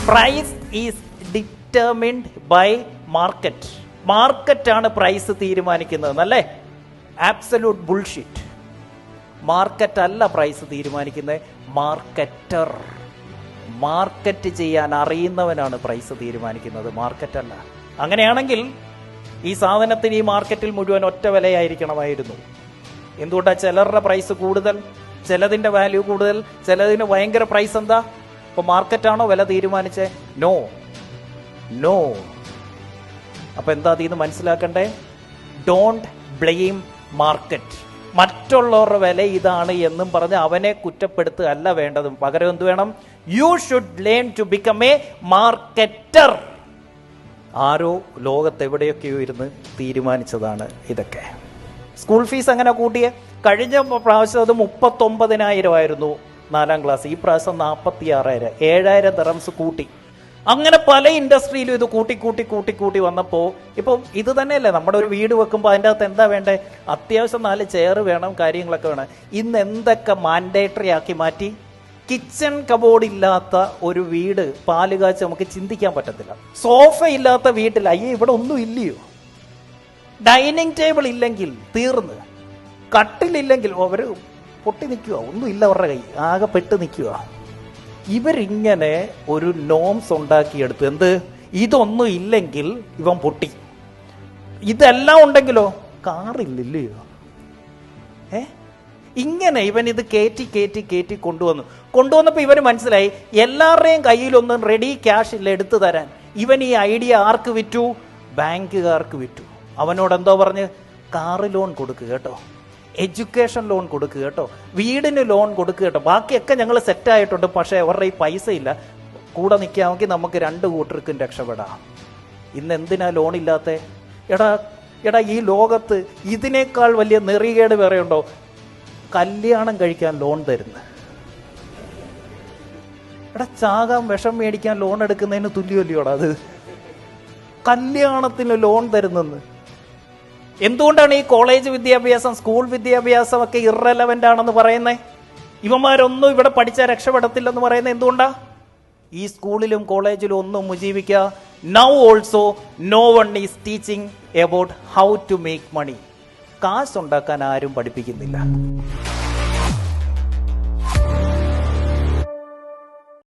Price is determined by market. മാർക്കറ്റാണ് price തീരുമാനിക്കുന്നത് അല്ലേ? Absolute bullshit. മാർക്കറ്റ് അല്ല പ്രൈസ് തീരുമാനിക്കുന്നത്, മാർക്കറ്റർ. മാർക്കറ്റ് ചെയ്യാൻ അറിയുന്നവനാണ് പ്രൈസ് തീരുമാനിക്കുന്നത്, മാർക്കറ്റ് അല്ല. അങ്ങനെയാണെങ്കിൽ ഈ സാധനത്തിന് ഈ മാർക്കറ്റിൽ മുഴുവൻ ഒറ്റ വിലയായിരിക്കണമായിരുന്നു. എന്തുകൊണ്ടാണ് ചിലരുടെ പ്രൈസ് കൂടുതൽ, ചിലതിൻ്റെ വാല്യൂ കൂടുതൽ, ചിലതിന് ഭയങ്കര പ്രൈസ്? എന്താ? അപ്പോൾ മാർക്കറ്റാണോ വില തീരുമാനിച്ചേ? No no. അപ്പം എന്താ അതിൽ നിന്ന് മനസ്സിലാക്കണ്ടേ? Don't blame market. മറ്റുള്ളവരുടെ വില ഇതാണ് എന്നും പറഞ്ഞ് അവനെ കുറ്റപ്പെടുത്തുക അല്ല വേണ്ടതും. പകരം എന്ത് വേണം? You should learn to become a marketer. ആരോ ലോകത്തെവിടെയൊക്കെയോ ഇരുന്ന് തീരുമാനിച്ചതാണ് ഇതൊക്കെ. സ്കൂൾ ഫീസ് അങ്ങനെ കൂട്ടിയേ? കഴിഞ്ഞ പ്രാവശ്യം അത് 39,000 ആയിരുന്നു 4ാം ക്ലാസ്. ഈ പ്രാവശ്യം 46,000, 7,000 ദിർഹംസ് കൂട്ടി. അങ്ങനെ പല ഇൻഡസ്ട്രിയിലും ഇത് കൂട്ടി വന്നപ്പോൾ ഇപ്പം ഇത് തന്നെയല്ലേ നമ്മുടെ ഒരു വീട് വെക്കുമ്പോൾ അതിൻ്റെ അകത്ത് എന്താ വേണ്ടേ? അത്യാവശ്യം 4 ചെയർ വേണം, കാര്യങ്ങളൊക്കെ വേണം. ഇന്ന് എന്തൊക്കെ മാൻഡേറ്ററി ആക്കി മാറ്റി. കിച്ചൺ കബോർഡ് ഇല്ലാത്ത ഒരു വീട് പാലുകാച്ച് നമുക്ക് ചിന്തിക്കാൻ പറ്റത്തില്ല. സോഫ ഇല്ലാത്ത വീട്ടിൽ അയ്യേ ഇവിടെ ഒന്നും ഇല്ലയോ? ഡൈനിങ് ടേബിൾ ഇല്ലെങ്കിൽ തീർന്ന്. കട്ടിലില്ലെങ്കിൽ അവർ പൊട്ടി നിൽക്കുക, ഒന്നും ഇല്ല അവരുടെ കൈ, ആകെ പെട്ട് നിൽക്കുക. ഇവരിങ്ങനെ ഒരു നോംസ് ഉണ്ടാക്കിയെടുത്തു. എന്ത്? ഇതൊന്നും ഇല്ലെങ്കിൽ ഇവൻ പൊട്ടി. ഇതെല്ലാം ഉണ്ടെങ്കിലോ കാറില്ലല്ലോ. ഇങ്ങനെ ഇവൻ ഇത് കയറ്റി കൊണ്ടുവന്നപ്പോൾ ഇവന് മനസ്സിലായി എല്ലാവരുടെയും കയ്യിലൊന്നും റെഡി ക്യാഷ് ഇല്ല എടുത്തു തരാൻ. ഇവൻ ഈ ഐഡിയ ആർക്ക് വിറ്റു? ബാങ്കുകാർക്ക് വിറ്റു. അവനോട് എന്തോ പറഞ്ഞ്, കാറ് ലോൺ കൊടുക്കുക കേട്ടോ, എഡ്യൂക്കേഷൻ ലോൺ കൊടുക്കുക കേട്ടോ, വീടിന് ലോൺ കൊടുക്കുക കേട്ടോ, ബാക്കിയൊക്കെ ഞങ്ങൾ സെറ്റായിട്ടുണ്ട്, പക്ഷേ അവരുടെ ഈ പൈസ ഇല്ല, കൂടെ നിൽക്കാമെങ്കിൽ നമുക്ക് 2 കൂട്ടർക്കും രക്ഷപ്പെടാം. ഇന്ന് എന്തിനാ ലോൺ ഇല്ലാത്ത? എടാ ഈ ലോകത്ത് ഇതിനേക്കാൾ വലിയ നെറികേട് വേറെ ഉണ്ടോ? കല്യാണം കഴിക്കാൻ ലോൺ തരുന്നു. ചാകാൻ വിഷം മേടിക്കാൻ ലോൺ എടുക്കുന്നതിന് തുല്യമല്ലയോടാ അത്? കല്യാണത്തിന് ലോൺ തരുന്നെന്ന്. എന്തുകൊണ്ടാണ് ഈ കോളേജ് വിദ്യാഭ്യാസം, സ്കൂൾ വിദ്യാഭ്യാസം ഒക്കെ ഇറലവൻ്റ് ആണെന്ന് പറയുന്നത്? ഇവന്മാരൊന്നും ഇവിടെ പഠിച്ചാൽ രക്ഷപ്പെടത്തില്ലെന്ന് പറയുന്നത് എന്തുകൊണ്ടാ? ഈ സ്കൂളിലും കോളേജിലും ഒന്നും മുജീവിക്കുക. Now also no one is teaching about how to make money. കാശുണ്ടാക്കാൻ ആരും പഠിപ്പിക്കുന്നില്ല.